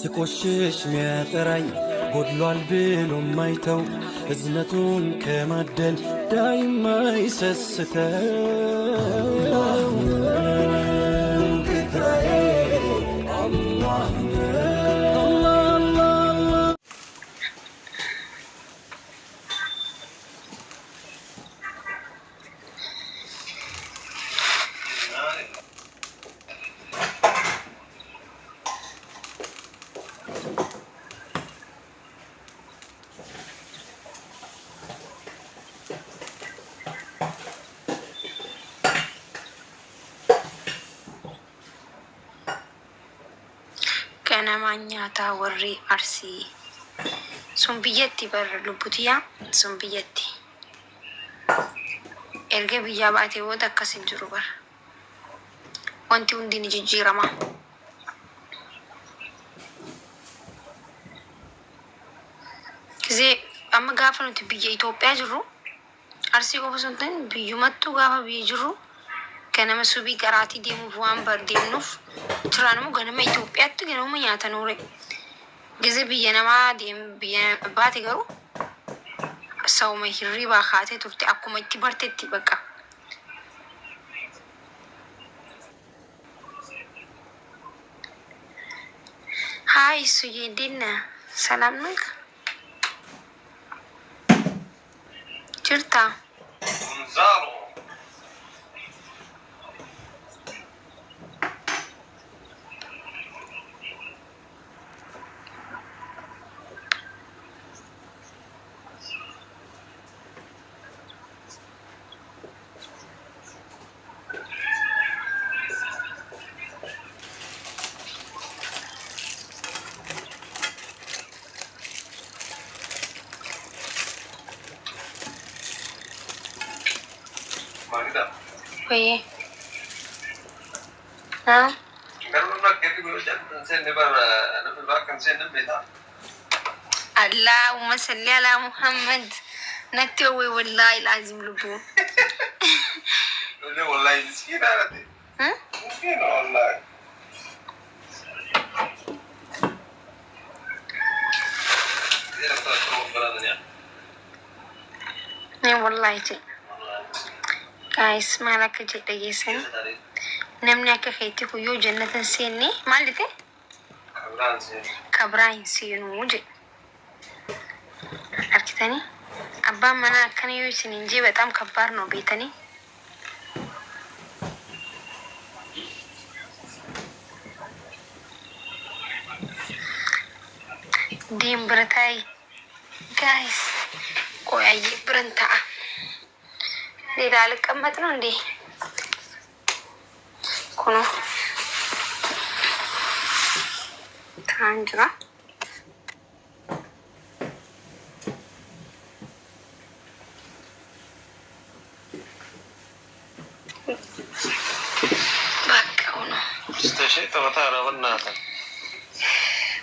ስቆሽሽ ሚያጠራኝ ጎድሏል ብሎ ማይተው እዝነቱን ከማደል ዳይማ ይሰስተው ጌታዬ አላህ Nyaata warri Arsii sun biyyatti barra lubbutiyaa sun biyyatti erga biyyaa baatee booda akkas hin jiru bara wanti hundi ni jijjiirama. Gisee amma gaafa nuti biyya Itoophiyaa jirru Arsii qofa sun ta'in biyyumattuu gaafa biyya jirru ganama subii garaatii deemuuf waan bardeemnuuf turaanuma ganama Itoophiyaatti ganama nyaata nuure. Gisee biyya namaa biyya baate garuu sawuma hirribaa kaatee turte akkuma itti barteetti bakka. Haay Suyeedina salaam naka jirta? Oye. Nah. Allahumma salli ala Muhammad. Nakti owe wallahi lazim lubu. Wallahi miskina rati. Miskina wallahi. Ne wallahi ce. Guys, malaka jedha geessan namni akka keetti kuyyoo jannatan seenne maal dite kabraa hin seenuu jedhe arkitanii abbaan manaa akkana yoo isin hin jee በጣም ከባድ ነው ቤተኒ ዲም ብረታይ guys ቆያዬ ብረንታ ሌላ ልቀመጥ ነው እንዴ? ኮኖ ታንጅራ ባካው ነው ስተሽይ ተወታራ በእናታ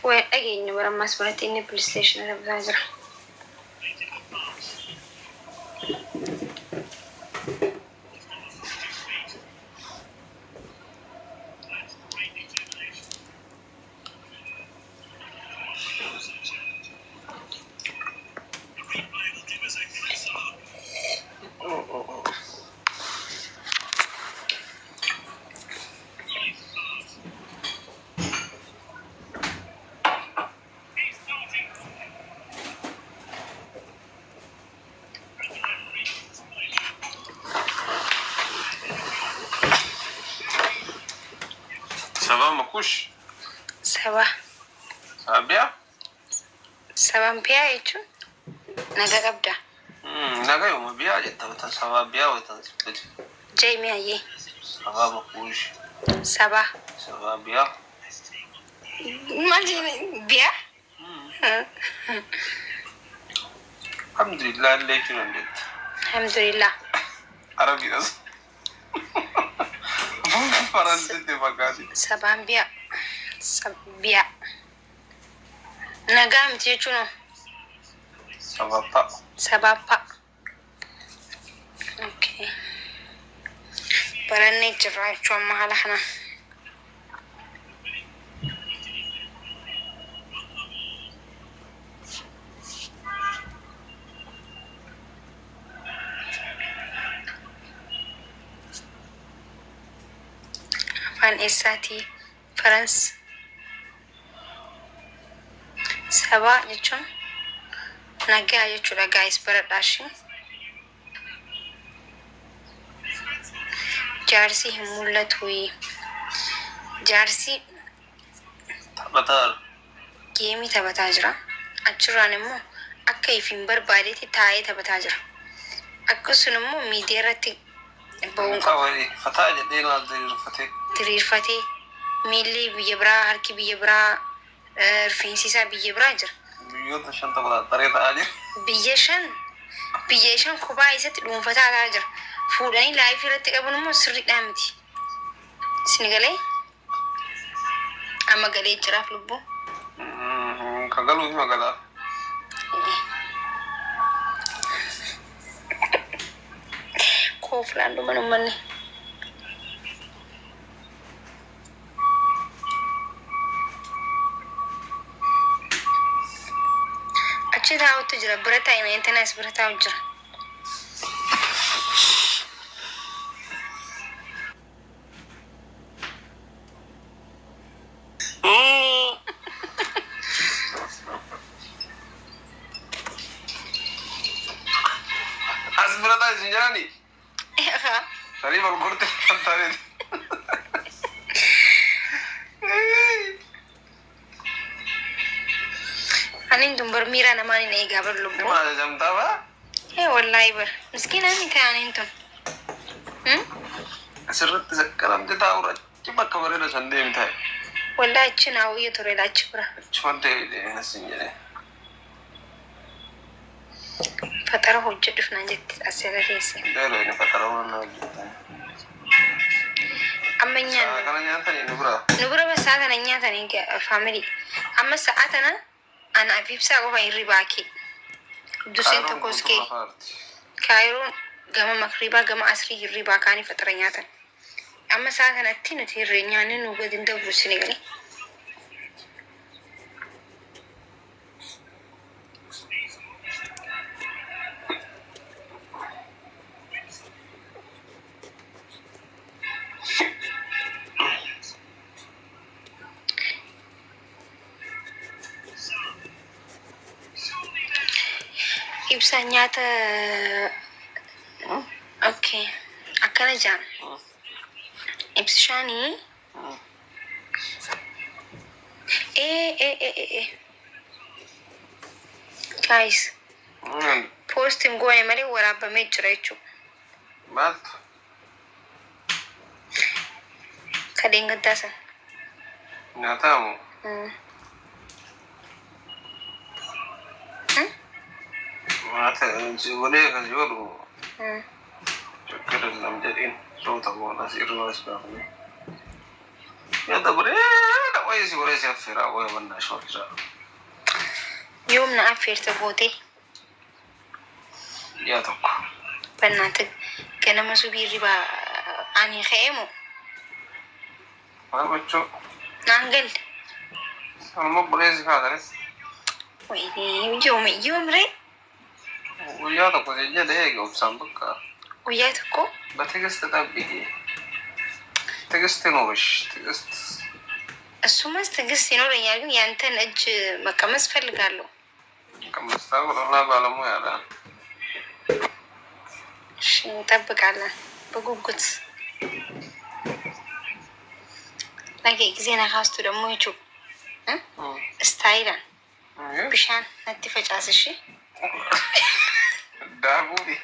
ወይ አገኘ በረማስ በረቴ ፕሌይ ስቴሽን ረብዛዝራ سبا مكوش سبا سابيا سبا بيا يجون نجا قبدا نجا يوم بيا جت سبا بيا وتنسبت جاي أيه سبا مكوش سبا بيا ما جيني بيا الحمد لله اللي كنا الحمد لله عربي أصلا فرنسي تفكري سبان بيا سبيا نجام تيجونا سبابا اوكي برني جراي شو ما هلا afaan eessaati? Farans sabaa jechuun nagaa jechuudha guys baradhaashi. Jaarsi hin mul'atu. Jaarsi Taphataa. geemii taphataa jira. Achirraan immoo akka ifin barbaadetti taa'ee taphataa jira. Akkasuma immoo miidiyaa irratti ba'uun qaba. Fataa jedhee maal diriirfatee? Diriirfatee miilli biyya biraa, harki biyya biraa, rifeensi isaa biyya biraa jira. Biyyoota 5 taphataree ta'aa jira. Biyya shan kophaa isatti dhuunfataa ta'aa jira. Fuudhanii laayifii irratti qaban immoo sirriidhaan miti. Isin galee? Amma galee jiraaf lubbuu. Kagaluufi magaalaa. Kooflaan dhuman uummanni. Achi taa'utu jira. Bira taa'ina intanas bira taa'u jira. Asbirata sinjani. Tadi baru kurti tadi. Anin dumbar mira namani na egaa bar lubbu. Mana jam taba? Wallahi bar. Miskina ni ta'an anin tun. Asirratti sakkaramte taa'ura bakka bareeda san deemtae. Wallahi achi naa wayya ture laachi bira. Achuman deebi'ee sin jedhee. Fatara hojjedhuuf naan jetti asirra keessa. Beeloo inni fatara waan hojjetan. Amma nyaanni. Kana nyaatanii nu bira. Nu bira basaa kana nyaatanii faamilii. Amma sa'a tana anaaf ibsaa qofa hirribaa kee. Duseen tokkos kee. Kaayiroon gama makribaa gama asrii hirribaa kaanii fatara nyaatan. Amma sa'a kanatti nuti hirree nyaanni nu gadi hin dabru isin galee. Ibsa nyaata okay akkana jaan ibsishanii guys posting goone malee waraabamee jira jechuudha. Maaltu? Kadeen gaddaasan. Nyaatamu? Mata boleh kan jual. Cakap dalam jadiin soal mana sih ruas berapa? Ya tak boleh, tak boleh sih boleh siap fira, boleh mana short fira. Yoom na affeerta goote. Ya tak. Bannaati ganama subii ribaa ani ka'eemu. Mana baca? Naan galle. Sama boleh sih kadares. Wayii yoom ree. Guyyaa tokko jedhee obsaan bakka. Guyyaa tokko? Batigist tabbigi. Tigist noorish. Tigist. Asumas tigist noorish yaani yaantan እጅ መቀመስ ፈልጋለሁ። Kamusta ወላላ ባለሙያ ያለ እሺ እንጠብቃለን በጉጉት። ነገ ጊዜና ካስቱ ደግሞ ይቹ ስታይላን ብሻን ነቲ ፈጫስ እሺ Dabubi.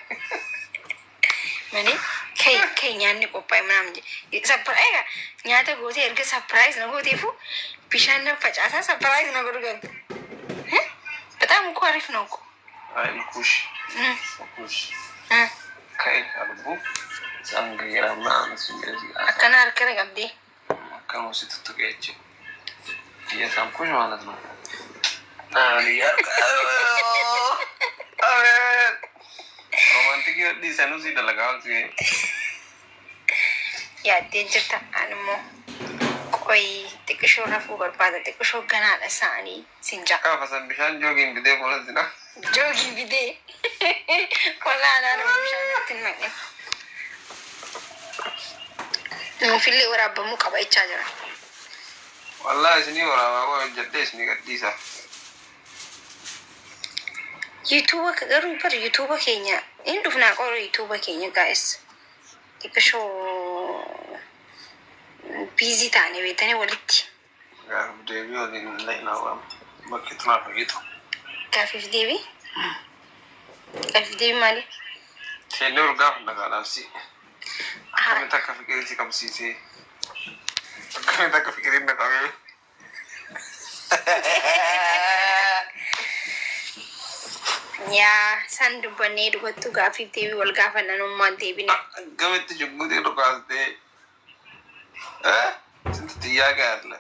Mani kay nyaanni qophaa'e ምናምን surprise nyaata gootee erga surprise na gooteefu bishaan nan facaasaa surprise na godhu galte. በጣም እኮ አሪፍ ነው እኮ። አይ ኩሽ ኩሽ ከይ አልቡ ሳንገራ ምናምን እንደዚህ አከና አርከረ ቀብዴ አከና ስትትገጭ የሳምኩሽ ማለት ነው። አሊያ አቤት romantic di sana sih dalam kau sih. Ya dia cerita anu koi tikisho rafu berpada tikisho ganal asani sinja. Kau pasal bisa jogging bide boleh sih nak? Jogging bide. Kalau ada bisa nanti makin. Fillee waraabamuu qaba jechaa jira. Wallahi isinii waraabaa koo hojjedhee isinii gadhiisa. Yuutuuba garuu bar yuutuuba keenya hin dhufnaa qoroo yuutuuba keenya gaa'es xiqqashoo biizii taane beetanii walitti. Gaafif deebii waliin hin hawwamu. Bakki tunaaf fayyadu. Gaafif deebii? Gaafif deebii maali? Teennee ol gaafa dhagaadhaafsi. Akkamitti akka fikirii qabsiisee. Akkamitti akka fikiriin na qabee. Yaa san dubbannee dhugattu gaafif deebii wal gaafannan ummaan deebine. Akkamitti juggutee dhugaastee. ስንት ጥያቄ አለ።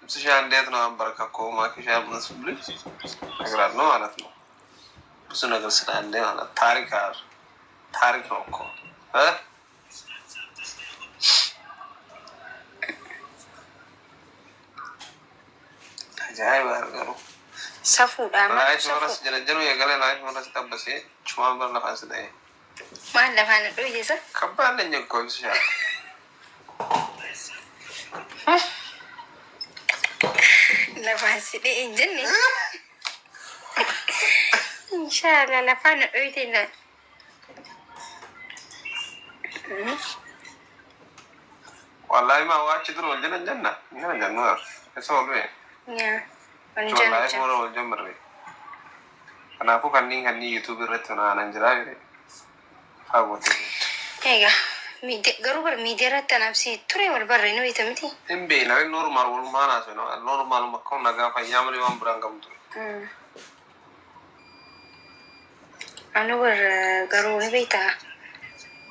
ልብስሻ እንዴት ነው አንበረከኮ ማኪሻ መስብልኝ ነግራት ነው ማለት ነው። ብዙ ነገር ስላለ ማለት ታሪክ ነው እኮ አጃይብ አድርገው ሰፉዳ ማለት ወራስ ጀነጀኑ የገለ ላይ ወራስ ተጠበሰ ቹማን በለፋስ ላይ ማን ለፋን ነው ይዘ ከባድ ነኝ እኮ ልብስሻ لفان سيدي إنجني إن شاء الله لفان أويتنا والله ما واجد تدرون الجنة جنة كسول بيه يا والله مرة والجمر أنا أفوق هني يوتيوب رتنا أنا نجرا فاوتي هيا garubar miidiyaarratti anaabsee ture wal barree nu beekamti. Hin beekna normaal walumaa naasoo normaal makkoon nagaa fayyaa malee waan biraan qabdu. Anu bar garuu ni beektaa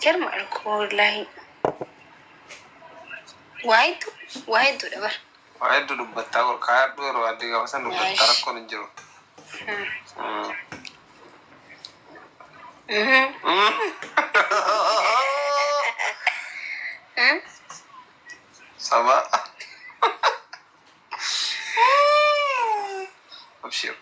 jarma alkoo wallaahi waa hedduu dabar. Waa hedduu dubbattaa ol kaayadhu yeroo addee gaafa san dubbattaa rakkoon hin jiru. Ça va? أبشر.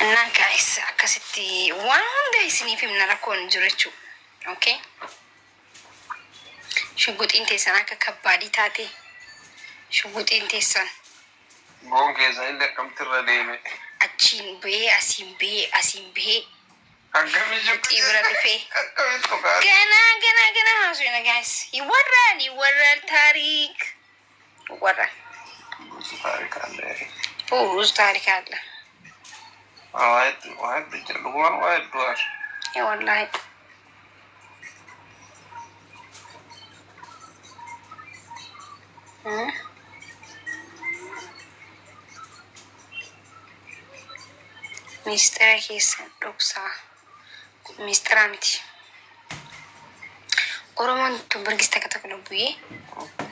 እና ጋይስ አከስቲ ዋን ዳይስኒ ፊልም ነራኮን ጅረቹ ኦኬ ሽጉጢን ቴሰና ከከባዲ ታቴ ሽጉጢን ቴሰን ቦንኬ ዘይለ ከምትረዴሜ አቺን ቤ አሲን ቤ አገሚ ጅብቲ ይብረድፌ ገና ሀሱ ነ ጋይስ ይወራል ታሪክ ይወራል ብዙ ታሪክ አለ واحد بيجلوان واحد دوار يا والله ميسترا كيسن دوكسا ميسترا متي ኦሮሞን ቱብርጊስ ተከተክለቡዬ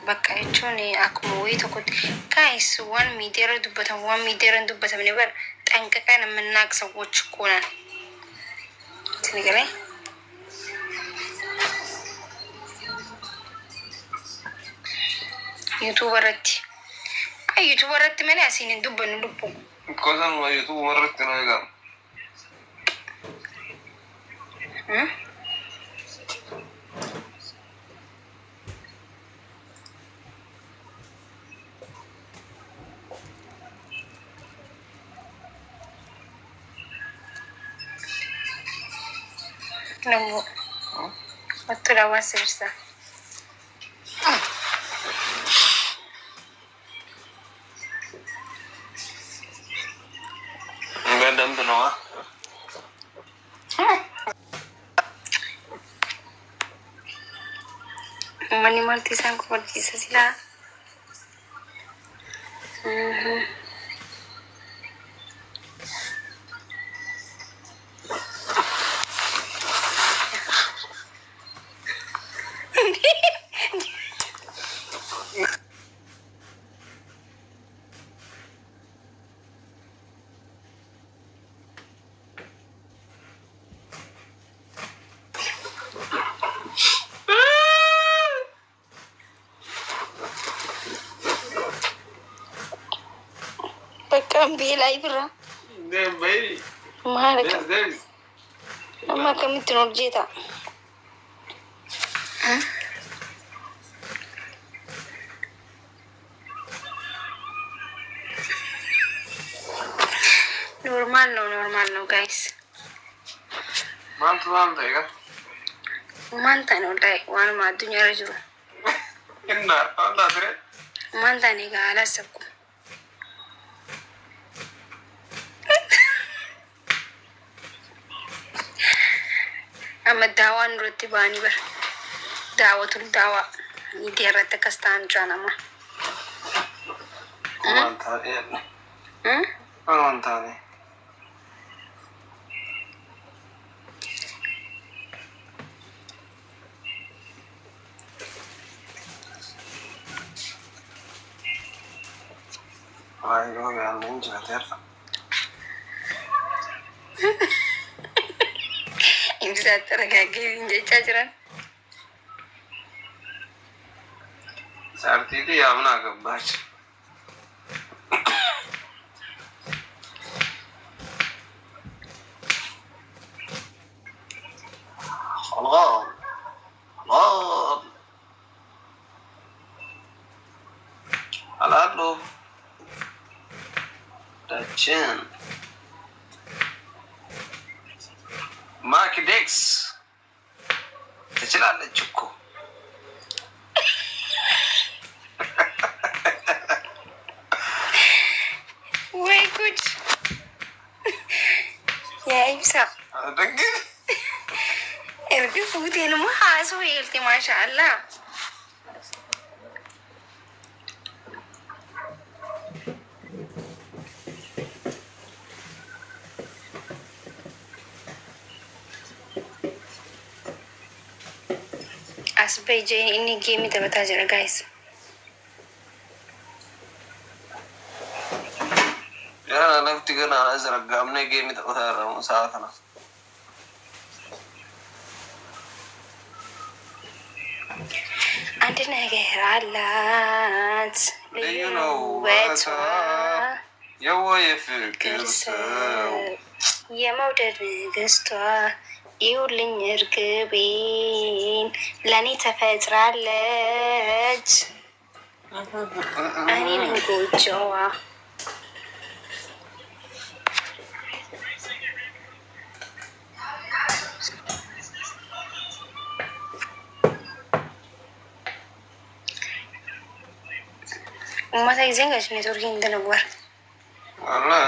በቃ እቹን አክሙዌ ተቆጥ ጋይስ ዋን ሚዲየረን ዱበተም ነበር ጠንቀቀን የምናቅ ሰዎች እኮ ነን። ትንገረኝ ዩቱበረት ምን ያሲንን ዱበኑ ልቡ ኮዛን ዩቱበረት ነው ይጋር ነው ወጥራዋ ስርሳ በደንብ ነው Mani malti isaan kufachiisa silaa. Kambi lai bra. Dem baby. Mana Dem dem. Mama kami tidur jeta. Normal no guys. Mantap ya. Mantan udah wan madunya rajul. Inna, anda tere. Mantan ni gala sabku. Ama dawa nuruti bani ber. Dawa tul dawa. Ini dia rata kastan jana mah. Mantap ya. Mantap nih. Ayo gandeng jater. Ini bisa tergagi jajaran. Saat itu ya mana kebac. Allah, Allah, halo, Dacin, Mark Dex, kecilan cukup. Weh good. Ya bisa. Dengar? Ergi putih nama khas weh masya Allah. Asbeje ini game itu betul aja guys. Ya, nanti kan ada seragamnya game itu betul saat mana? Anda negara alat. You know what? Ya woye fikir Ya mau dari gestua. ይውልኝ እርግቤን ለእኔ ተፈጥራለች እኔ ነኝ ጎጆዋ Masa izin gak sih network internet gue? Allah.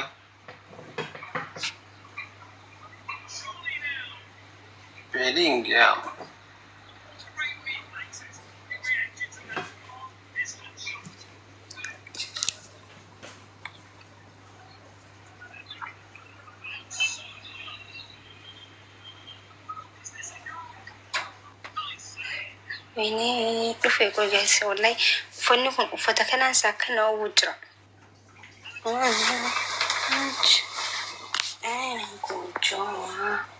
Feeling ya. Ini tuh kok guys, wallahi phone pun ufata kanan sakana wudra. Ana gojowa.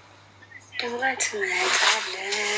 Turat matale.